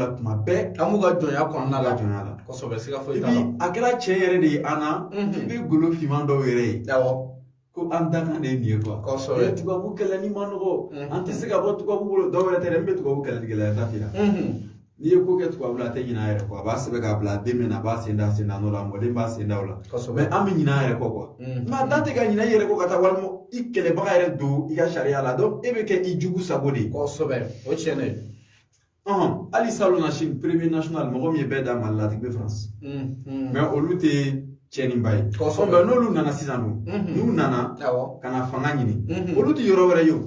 la kuma bɛɛ an b'u ka jɔnya kɔnɔna la jɔnya la kosɛbɛ siga foyi et t'a puis la a kɛra cɛ yɛrɛ de ye an na i bɛ golo finman dɔw yɛrɛ ye awɔ ko an dakan de ye nin ye quoi kosɛbɛ tubabu kɛlɛli man nɔgɔ an tɛ se ka bɔ tubabu bolo dɔw yɛrɛ tɛ dɛ n bɛ tubabu kɛlɛli gɛlɛya t'a fila n'i ye ko kɛ tubabu la a tɛ ɲinɛ a yɛrɛ kɔ a b'a sɛbɛn k'a bila den min na a b'a sen da n'o la mɔden b'a sen da o la mais an bɛ ɲinɛ an yɛrɛ kɔ quoi mais a dan tɛ ka ɲinɛ i yɛrɛ kɔ ka taa walima i kɛlɛbaga yɛrɛ don i ka sariya la donc e bɛ kɛ i jugu sago de ye kosɛbɛ o tiɲɛ de hali salon na Chine premier national mɔgɔ min ye bɛɛ da Mali la a tigi bɛ France mais olu tɛ cɛnniba ye mais n'olu nana sisan dun n'u nana ka na fanga ɲini olu tɛ yɔrɔ wɛrɛ ye o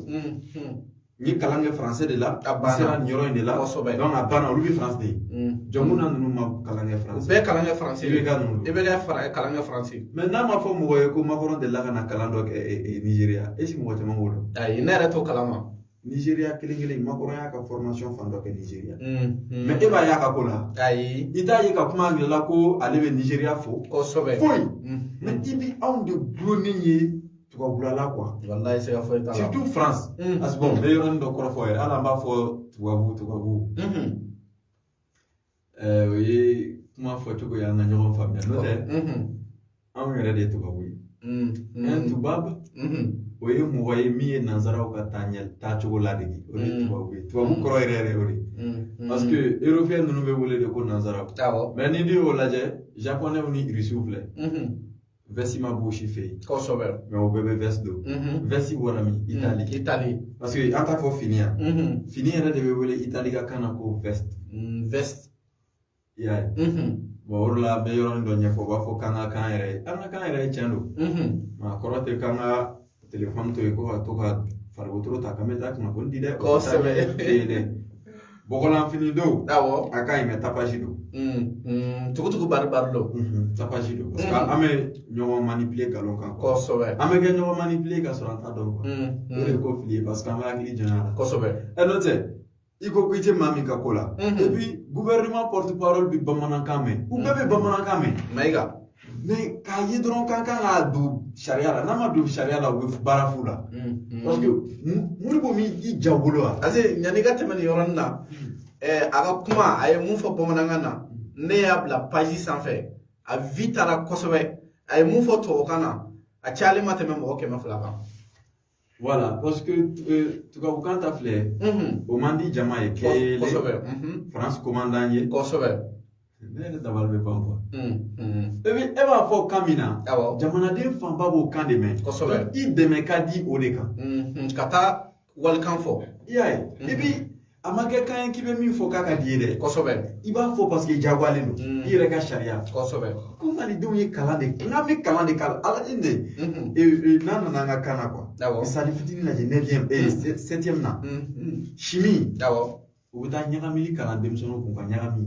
n ye kalan kɛ français de la a sera nin yɔrɔ in de la donc a banna olu bɛ France de ye jɔnmuna ninnu ma kalan kɛ français bɛɛ kalan kɛ français i bɛ ka ninnu i bɛ kɛ kalan kɛ français mais n'a ma fɔ mɔgɔ ye ko Macron delila ka na kalan dɔ kɛ Nigeria est ce que mɔgɔ caman b'o dɔn ayi ne yɛrɛ t'o kalama Nigeria kelen Macron y'a ka formation fan dɔ kɛ Nigeria mais e b'a y'a ka ko la ayi i t'a ye ka kuma angilɛ la ko ale bɛ Nigeria fo kosɛbɛ foyi mais i bi anw de gulonnen ye tubabulala quoi wallahi siga foyi t'a la surtout France parce que bon n bɛ yɔrɔnin dɔ kɔrɔ fɔ yɛrɛ hali an b'a fɔ tubabu o ye kuma fɔcogo ye an ka ɲɔgɔn faamuya n'o tɛ anw yɛrɛ de ye tubabu ye un tubabu o ye mɔgɔ ye min ye nanzaraw ka taacogo ladege o de ye tubabu ye tubabu kɔrɔ yɛrɛ yɛrɛ o de parce que européen ninnu bɛ wele de ko nanzaraw mais ni n'i y'o lajɛ japonais ni irisiw filɛ vɛsi ma b'o si fɛ yen kosɛbɛ mais o bɛɛ bɛ vɛsi don vɛsi bɔra min Itali parce que an t'a fɔ fini yan fini yɛrɛ de bɛ wele Itali ka kan na ko vɛsi i y'a ye bon o de la n bɛ yɔrɔnin dɔ ɲɛfɔ u b'a fɔ k'an ka kan yɛrɛ ye an ka kan yɛrɛ ye tiɲɛ don a kɔrɔ tɛ k'an ka téléphone to yen ko ka to ka farikotoro ta k'an bɛ taa kunnafoni di dɛ kosɛbɛ dɛ bɔgɔlanfini don a ka ɲi mais tapage don tugutugu bari don tapage don parce que an bɛ ɲɔgɔn manipuler galon kan kosɛbɛ an bɛ kɛ ɲɔgɔn manipuler ka sɔrɔ an t'a dɔn quoi o de ko fili ye parce que an bɛ hakili janya la kosɛbɛ n'o tɛ i ko i tɛ maa min ka ko la et puis gouvernement porte parole bɛ bamanankan mɛn u bɛɛ bɛ bamanankan mɛn mayiga mais k'a ye dɔrɔn k'an kan ka don sariya la n'a ma don sariya la u bɛ baara f'u la parce que mun b'o min i ja bolo wa parce que yanni ka tɛmɛ nin yɔrɔnin na a ka kuma a ye mun fɔ bamanankan na ne y'a bila page sanfɛ a vi taara kosɛbɛ a ye mun fɔ tubabukan na a cayalen ma tɛmɛ mɔgɔ 200 kan voilà parce que tubabukan ta filɛ o man di jama ye kelen France commandant ye kosɛbɛ ne yɛrɛ dabali bɛ ban quoi e b'a fɔ kan min na jamanaden fanba b'o kan de mɛn kosɛbɛ i dɛmɛ ka di o de kan ka taa walikan fɔ i y'a ye et puis a ma kɛ kan ye k'i bɛ min fɔ k'a ka di ye dɛ kosɛbɛ i b'a fɔ parce que jagoyalen don i yɛrɛ ka sariya kosɛbɛ ko malidenw ye kalan de n'an bɛ kalan de k'a la ala de n'a nana an ka kan na quoi misali fitinin lajɛ 9e 7e na chimie u bɛ taa ɲagamili kalan denmisɛnninw kun ka ɲagami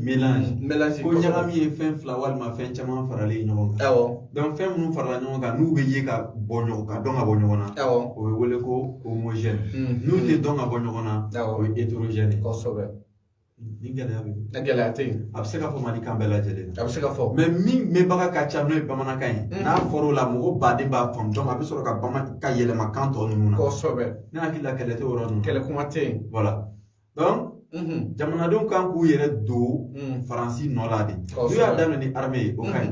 mélange ko ɲagami ye fɛn fila walima fɛn caman faralen ɲɔgɔn kan donc fɛn minnu farala ɲɔgɔn kan n'u bɛ ye ka bɔ ɲɔgɔn ka dɔn ka bɔ ɲɔgɔn na o bɛ wele ko homogène n'u tɛ dɔn ka bɔ ɲɔgɔn na o ye hétérogène kosɛbɛ ni gɛlɛya bɛ yen gɛlɛya tɛ yen a bɛ se ka fɔ malikan bɛɛ lajɛlen na a bɛ se ka fɔ mais min mɛnbaga ka ca n'o ye bamanankan ye n'a fɔra o la mɔgɔ baden b'a faamu donc a bɛ sɔrɔ ka yɛlɛma kan tɔ ninnu na kosɛbɛ ne hakili la kɛlɛ tɛ o yɔrɔ ninnu kɛlɛ kuma tɛ yen voilà donc jamanadenw kan k'u yɛrɛ don faransi nɔ la de n'u y'a daminɛ ni armée ye o ka ɲi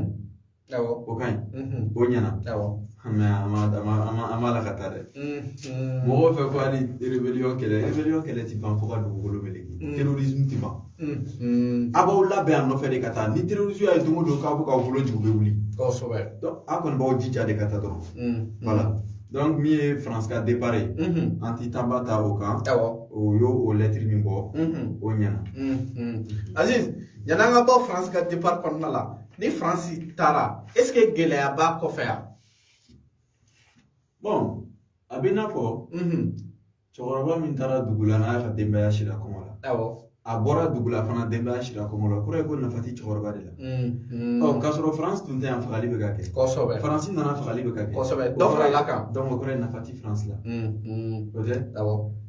o ka ɲi o ɲɛna mais an b'a la ka taa dɛ mɔgɔw fɛ ko hali rébellion kɛlɛ tɛ ban fo ka dugukolo meleke terrorisme tɛ ban a b'aw labɛn a nɔfɛ de ka taa ni terroriste y'a ye don o don k'a bɛ k'aw bolo jigin u bɛ wuli kosɛbɛ donc a kɔni b'aw jija de ka taa dɔrɔn voilà donc min ye France ka départ ye an ti tanba ta o kan o y'o lettre min bɔ o ɲɛna Aziz yanni an ka bɔ France ka départ kɔnɔna la ni France taara est ce que gɛlɛya b'a kɔfɛ yan bon a bɛ i n'a fɔ cɛkɔrɔba min taara dugu la n'a y'a ka denbaya sira kɔngɔ la a bɔra dugu la fana denbaya sira kɔngɔ la o kɔrɔ ye ko nafa tɛ cɛkɔrɔba de la k'a sɔrɔ France tun tɛ yan fagali bɛ ka kɛ kosɛbɛ faransi nana fagali bɛ ka kɛ kosɛbɛ dɔ farala kan donc o kɔrɔ ye nafa tɛ France la o tɛ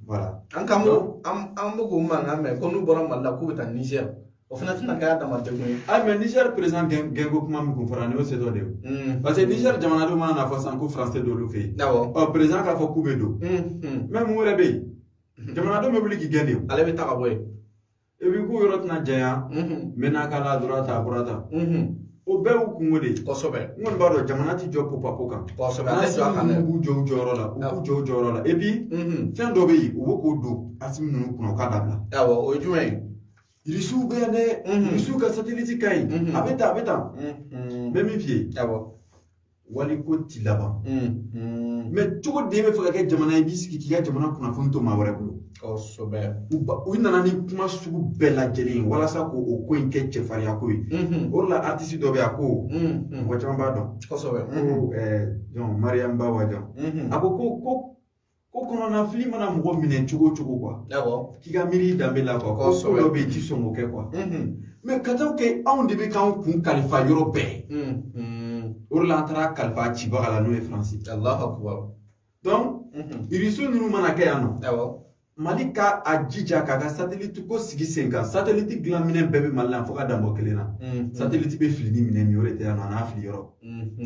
voilà an kan bɛ k'o mankan mɛn ko n'u bɔra Mali la k'u bɛ taa Niger o fana tɛna kɛ adama degun ye mais Niger président gɛnko kuma min kun fɔra nin y'o se dɔ de ye parce que Niger jamanadenw mana na fɔ sisan ko France tɛ don olu fɛ yen président k'a fɔ k'u bɛ don même mun wɛrɛ bɛ yen jamanadenw bɛ wuli k'i gɛn de ale bɛ taa ka bɔ yen et puis ko k'o yɔrɔ tɛna janya mena kala dɔrɔn ta bɔra ta o bɛɛ y'u kungo de ye kosɛbɛ n kɔni b'a dɔn jamana ti jɔ popapo kan kosɛbɛ Assimi b'u jɔ u jɔyɔrɔ la u k'u jɔ u jɔyɔrɔ la et puis fɛn dɔ bɛ yen u bɛ k'o don Assimi ninnu kunna u k'a dabila awɔ o ye jumɛn ye Irisiw bɛ yan dɛ Irisiw ka satellite ka ɲi a bɛ tan n bɛ min f'i ye awɔ waliko ti laban mais cogo di e bɛ fɛ ka kɛ jamana ye i b'i sigi k'i ka jamana kunnafoni to maa wɛrɛ bolo kosɛbɛ u nana ni kuma sugu bɛɛ lajɛlen ye walasa k'o ko in kɛ cɛfarinya ko ye o de la artiste dɔ bɛ yan ko mɔgɔ caman b'a dɔn ko Mariam Ba Wajan a ko kɔnɔna fili mana mɔgɔ minɛ cogo o cogo quoi k'i ka miiri i danbe la quoi ko dɔ bɛ yen i ti sɔn k'o kɛ quoi mais ka taa kɛ anw de bɛ k'anw kun kalifa yɔrɔ bɛɛ o de la an taara kalifa cibaga la n'o ye Faransi donc irisiw ninnu mana kɛ yan nɔ Mali ka a jija k'a ka satellite ko sigi sen kan satellite dilan minɛn bɛɛ bɛ Mali la fo ka dan bɔ kelen na satellite bɛ fili ni minɛn min o de tɛ yan nɔ a n'a fili yɔrɔ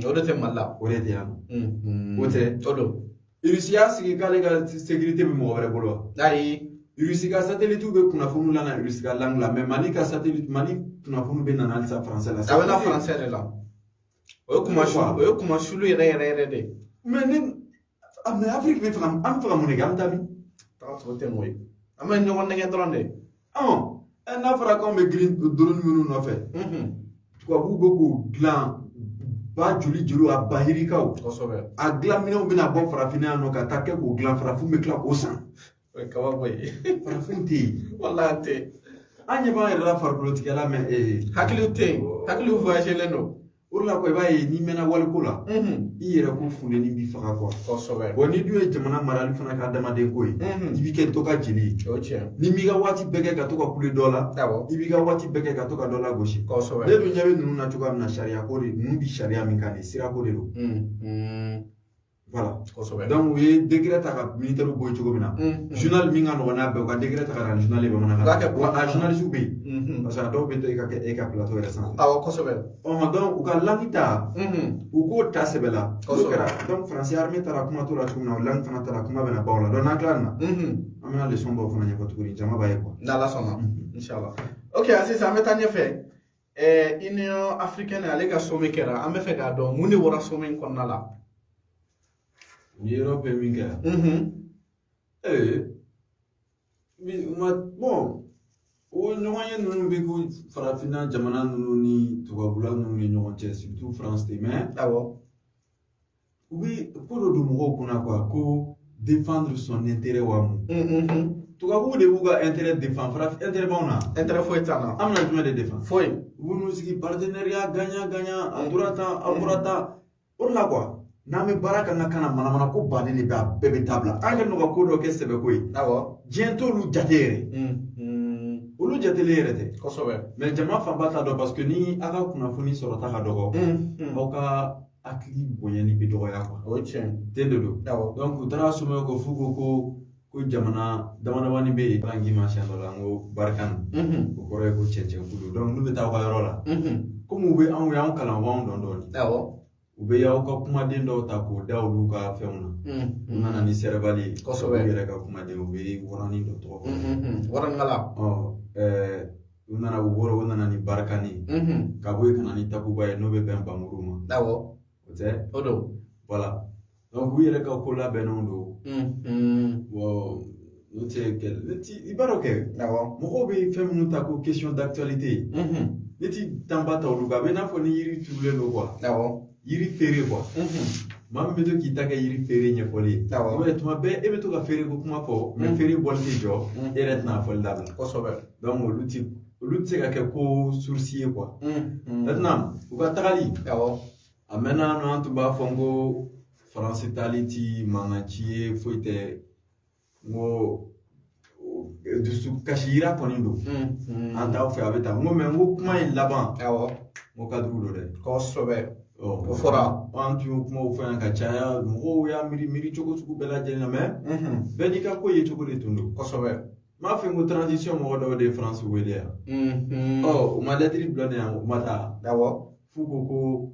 o de tɛ Mali la o de tɛ yan nɔ o tɛ o don Irisi y'a sigi k'ale ka sécurité bɛ mɔgɔ wɛrɛ bolo wa ayi Irisi ka satellite bɛ kunnafoniw la na Irisi ka langue la mais Mali ka satellite Mali kunnafoni bɛ nana halisa français la a bɛ na français de la o ye kuma sulu yɛrɛ de mais Afrique bɛ fɛ an bɛ fɛ ka mun de kɛ an bɛ taa min o tɛ mɔ ye an bɛ ɲɔgɔn nɛgɛ dɔrɔn de n'a fɔra k'anw bɛ girin drone minnu nɔfɛ tubabuw bɛ k'o dilan ba joli a bahirikaw kosɛbɛ a dilan minɛnw bɛna bɔ farafinna yan nɔ ka taa kɛ k'o dilan farafinw bɛ tila k'o san o ye kabako ye farafinw tɛ yen walahi an tɛ an ɲɛ b'an yɛrɛ la farikolotigɛla mais hakiliw tɛ yen hakiliw voyagelen don o de la quoi i b'a ye n'i mɛnna waliko la i yɛrɛ ko funteni b'i faga quoi kosɛbɛ bon ni dun ye jamana marali fana ka adamaden ko ye i b'i kɛ to ka jeli ye o tiɲɛ ni m'i ka waati bɛɛ kɛ ka to ka kule dɔ la i b'i ka waati bɛɛ kɛ ka to ka dɔ la gosi kosɛbɛ ne dun ɲɛ bɛ ninnu na cogoya min na sariya ko de ninnu bi sariya min kan nin sirako de don voilà kosɛbɛ donc u ye décret ta ka militaire bɔ yen cogo min na journal min ka nɔgɔn n'a bɛɛ u ka décret ta ka na journal ye bamanankan wa a journaliste bɛ yen parce que a dɔw bɛ to e ka kɛ e ka plateau yɛrɛ sanfɛ awɔ kosɛbɛ donc u ka langue ta u k'o ta sɛbɛ la n'o kɛra donc français armée taara kuma t'o la cogo min na o langue fana taara kuma bɛ na ban o la donc n'an tila nin na an bɛna leçon dɔw fana ɲɛfɔ tuguni jama b'a ye quoi n'Ala sɔnna inchallah ok sisan an bɛ taa ɲɛfɛ Union africaine ale ka sommet kɛra an bɛ fɛ k'a dɔn mun de bɔra sommet in kɔnɔna la ni Europe ye min kɛ bon o ɲɔgɔnye ninnu bɛ ko farafinna jamana ninnu ni tubabula ninnu ni ɲɔgɔn cɛ surtout France de mais u bɛ ko dɔ don mɔgɔw kunna quoi ko défendre son intérêt wa mun tubabuw de b'u ka intérêt défendre farafin intérêt b'anw na intérêt foyi t'an na an bɛna jumɛn de défendre foyi u b'u n'u sigi partenariat gagnant a tora tan a bɔra tan o de la quoi n'an bɛ baara kan ka kana manamana ko baden de bɛ a bɛɛ bɛ dabila an kɛlen don ka ko dɔ kɛ sɛbɛko ye diɲɛ t'olu jate yɛrɛ olu jatelen yɛrɛ tɛ kosɛbɛ mais jama fanba t'a dɔn parce que ni a ka kunnafoni sɔrɔta ka dɔgɔ aw ka hakili bonyani bɛ dɔgɔya quoi o ye tiɲɛ den de don donc u taara sommet ko f'u ko jamana damadamani bɛ yen baara ma siɲɛ dɔ la n ko barikana o kɔrɔ ye ko cɛncɛn kudo donc n'u bɛ taa aw ka yɔrɔ la komi u bɛ anw y'anw kalan u b'anw dɔn dɔɔnin u bɛ y'aw ka kumaden dɔw ta k'o da olu ka fɛnw na u nana ni sɛrɛbali ye u yɛrɛ ka kumaden u bɛ waranin dɔ tɔgɔ fɔ waranikala u nana ni barikani ka bɔ yen ka na ni takuba ye n'o bɛ bɛn bamuru ma o tɛ o don voilà donc u yɛrɛ ka ko labɛnnenw don bon n'o tɛ i b'a dɔn kɛ mɔgɔw bɛ fɛn minnu ta ko question d'actualité ne ti tanba ta olu kan a bɛ i n'a fɔ ni yiri turulen don quoi yiri feere quoi maa min bɛ to k'i ta kɛ yiri feere ɲɛfɔli ye tuma bɛɛ e bɛ to ka feere ko kuma fɔ mais feere bɔli tɛ jɔ e yɛrɛ tɛna fɔli dabila kosɛbɛ donc olu tɛ se ka kɛ ko source ye quoi maintenant u ka tagali a mɛnna an tun b'a fɔ n ko faransi taali ti mankan ci ye foyi tɛ n ko dusu kasi yira kɔni don an t'aw fɛ a bɛ taa n ko mais n ko kuma in laban n ko kaduru don dɛ kosɛbɛ o fɔra an tun y'o kumaw fɔ yan ka caya mɔgɔw y'a miiri cogo sugu bɛɛ lajɛlen na mais bɛɛ n'i ka ko ye cogo de tun don kosɛbɛ n m'a fɛ n ko transition mɔgɔ dɔw de ye faransi wele yan u ma lɛtiri bila ne yan u ma taa f'u ko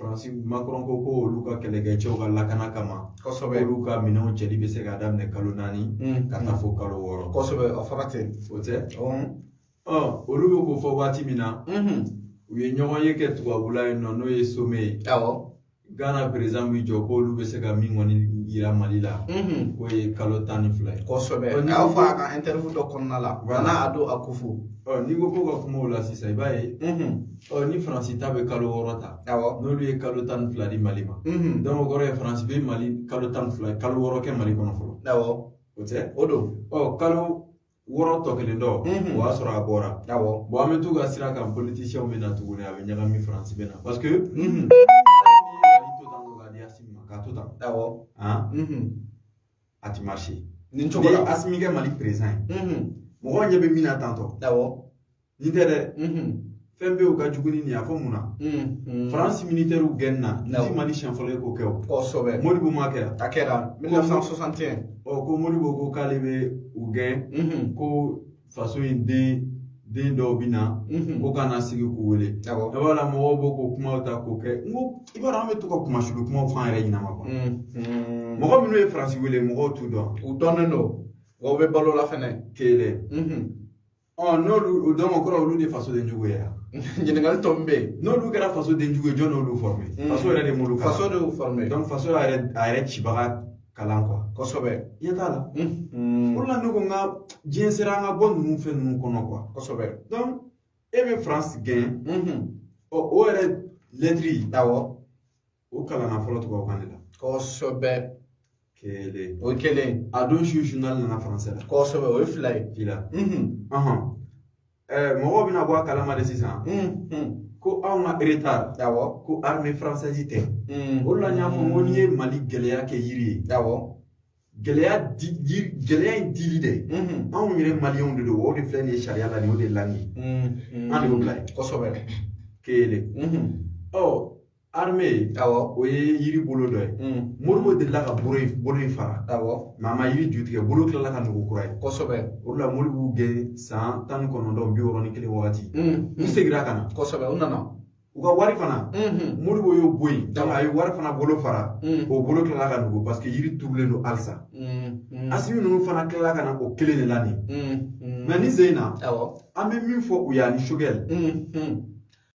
Francis Macron ko ko olu ka kɛlɛkɛcɛw ka lakana kama olu ka minɛnw cɛli bɛ se ka daminɛ kalo 4 ka taa fɔ kalo 6 kosɛbɛ o fara ten o tɛ olu bɛ ko fɔ waati min na u ye ɲɔgɔn ye kɛ tubabula yen nɔ n'o ye some ye Ghana président b'i jɔ k'olu bɛ se ka min kɔni yira Mali la k'o ye kalo 12 ye kosɛbɛ a y'aw fɔ a ka interview dɔ kɔnɔna la n'a Ado Akufo n'i ko ko ka kuma o la sisan i b'a ye ni Faransi ta bɛ kalo 6 ta n'olu ye kalo 12 di Mali ma donc o kɔrɔ ye Faransi bɛ Mali kalo 12 kalo 6 kɛ Mali kɔnɔ fɔlɔ o tɛ o don kalo 6 tɔ kelen dɔ o y'a sɔrɔ a bɔra bon an bɛ to ka sira kan politiciens bɛ na tuguni a bɛ ɲagami Faransi bɛ na parce que k'a to tan a ti marché ni Assimi kɛ Mali président ye mɔgɔw ɲɛ bɛ min na tantɔ nin tɛ dɛ fɛn bɛ u ka jugu ni nin a fɔ mun na France militaire gɛnni na ni ti Mali siɲɛ fɔlɔ ye k'o kɛ o kosɛbɛ Modibo m'a kɛ a kɛra 1961 ko Modibo ko k'ale bɛ u gɛn ko faso in den dɔw bɛ na ko kana sigi k'u wele ne b'a la mɔgɔw b'o ko kumaw ta k'o kɛ n ko i b'a dɔn an bɛ to ka kumasulu kumaw fɔ an yɛrɛ ɲɛnama quoi mɔgɔ minnu ye Faransi wele mɔgɔw t'u dɔn u dɔnnen don wa u bɛ balo la fɛnɛ kelen n'olu o dɔn o kɔrɔ olu de faso den jugu ye ɲininkali tɔ min bɛ yen n'olu kɛra faso den jugu ye jɔn n'olu former faso yɛrɛ de m'olu kalan faso de y'u former donc faso a yɛrɛ cibaga kalan quoi kosɛbɛ ɲɛ t'a la o la ne ko n ka diɲɛ sera an ka bɔ ninnu fɛn ninnu kɔnɔ quoi kosɛbɛ donc e bɛ France gɛn o yɛrɛ lɛtiri o kalanna fɔlɔ tubabukan de la kosɛbɛ kelen o ye kelen a don su journal nana français la kosɛbɛ o ye fila ye fila mɔgɔw bɛna bɔ a kalama de sisan ko anw ka retard ko armée française tɛ o la n y'a fɔ n ko n'i ye Mali gɛlɛya kɛ yiri ye gɛlɛya in dili dɛ anw yɛrɛ maliyɛnw de don o de filɛ nin ye sariya la nin o de la nin ye an de y'o bila yen kosɛbɛ kelen armée o ye yiri bolo dɔ ye Modibo delila ka bolo in fara mais a ma yiri ju tigɛ bolo tilala ka nugu kura ye kosɛbɛ o de la Modibo gɛn san 1961 wagati u segira ka na kosɛbɛ u nana u ka wari fana Modibo y'o bɔ yen donc a ye wari fana bolo fara o bolo tilala ka nugu parce que yiri turulen don halisa Assimi ninnu fana tilala ka na o kelen de la nin mais ni Zeyina an bɛ min fɔ u ye ani Choguel